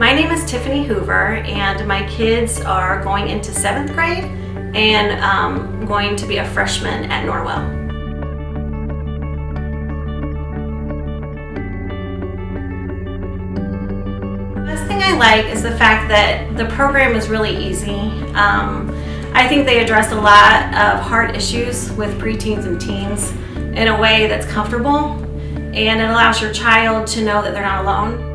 My name is Tiffany Hoover, and my kids are going into 7th grade and going to be a freshman at Norwell. The best thing I like is the fact that the program is really easy. I think they address a lot of hard issues with preteens and teens in a way that's comfortable, and it allows your child to know that they're not alone.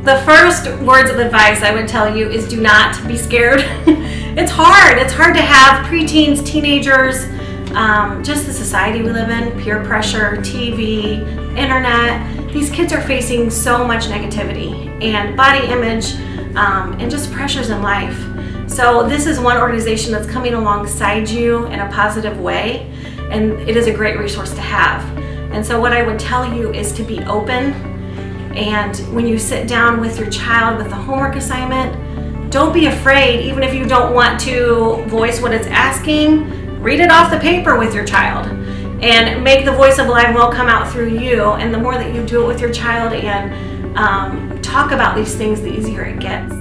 The first words of advice I would tell you is do not be scared. It's hard. It's hard to have preteens, teenagers, just the society we live in, peer pressure, TV, internet. These kids are facing so much negativity and body image and just pressures in life. So this is one organization that's coming alongside you in a positive way, and it is a great resource to have. And so what I would tell you is to be open. And when you sit down with your child with a homework assignment, don't be afraid. Even if you don't want to voice what it's asking, read it off the paper with your child and make the voice of Alive and Well come out through you. And the more that you do it with your child and talk about these things, the easier it gets.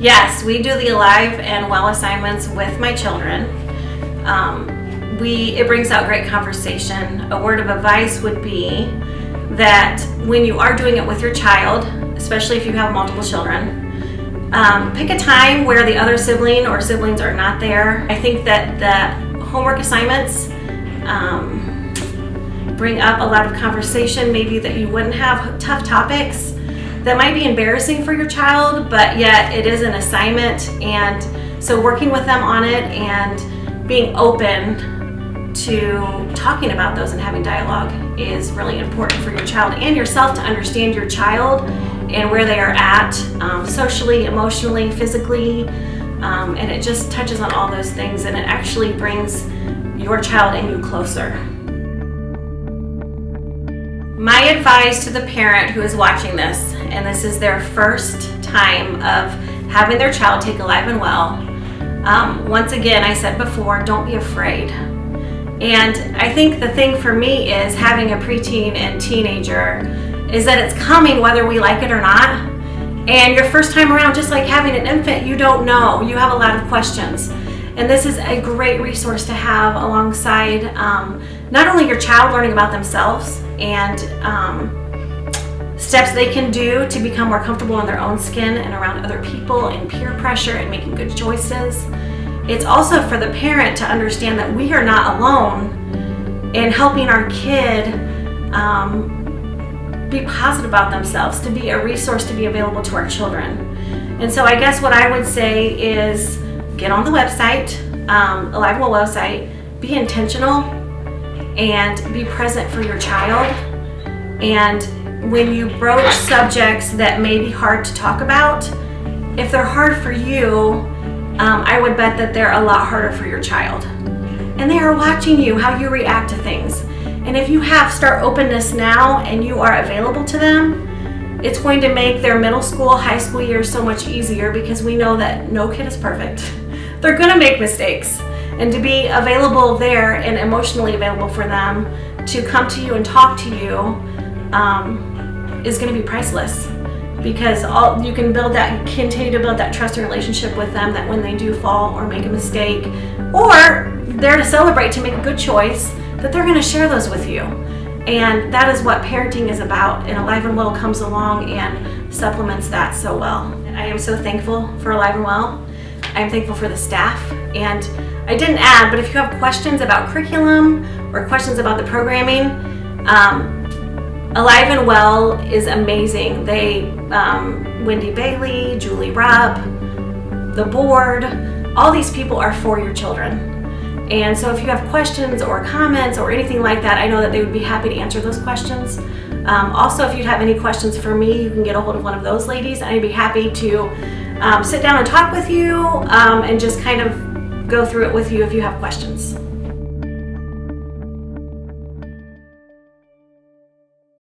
Yes, we do the Alive and Well assignments with my children. It brings out great conversation. A word of advice would be that when you are doing it with your child, especially if you have multiple children, pick a time where the other sibling or siblings are not there. I think that the homework assignments bring up a lot of conversation, maybe that you wouldn't have, tough topics that might be embarrassing for your child, but yet it is an assignment. And so working with them on it and being open to talking about those and having dialogue is really important for your child and yourself to understand your child and where they are at socially, emotionally, physically, and it just touches on all those things, and it actually brings your child and you closer. My advice to the parent who is watching this, and this is their first time of having their child take Alive and Well, once again, I said before, don't be afraid. And I think the thing for me is having a preteen and teenager is that it's coming whether we like it or not. And your first time around, just like having an infant, you don't know. You have a lot of questions. And this is a great resource to have alongside not only your child learning about themselves and steps they can do to become more comfortable in their own skin and around other people and peer pressure and making good choices. It's also for the parent to understand that we are not alone in helping our kid be positive about themselves, to be a resource to be available to our children. And so I guess what I would say is get on the website, Alive and Well website, be intentional and be present for your child. And when you broach subjects that may be hard to talk about, if they're hard for you, I would bet that they're a lot harder for your child. And they are watching you, how you react to things. And if you have start openness now and you are available to them, it's going to make their middle school, high school years so much easier, because we know that no kid is perfect. They're gonna make mistakes. And to be available there and emotionally available for them to come to you and talk to you is gonna be priceless. Because you can continue to build that trust and relationship with them, that when they do fall or make a mistake, or they're to celebrate to make a good choice, that they're going to share those with you. And that is what parenting is about, and Alive and Well comes along and supplements that so well. I am so thankful for Alive and Well. I am thankful for the staff, and I didn't add, but if you have questions about curriculum or questions about the programming, Alive and Well is amazing. Wendy Bailey, Julie Rupp, the board, all these people are for your children. And so if you have questions or comments or anything like that, I know that they would be happy to answer those questions. Also, if you'd have any questions for me, you can get a hold of one of those ladies. I'd be happy to sit down and talk with you and just kind of go through it with you if you have questions.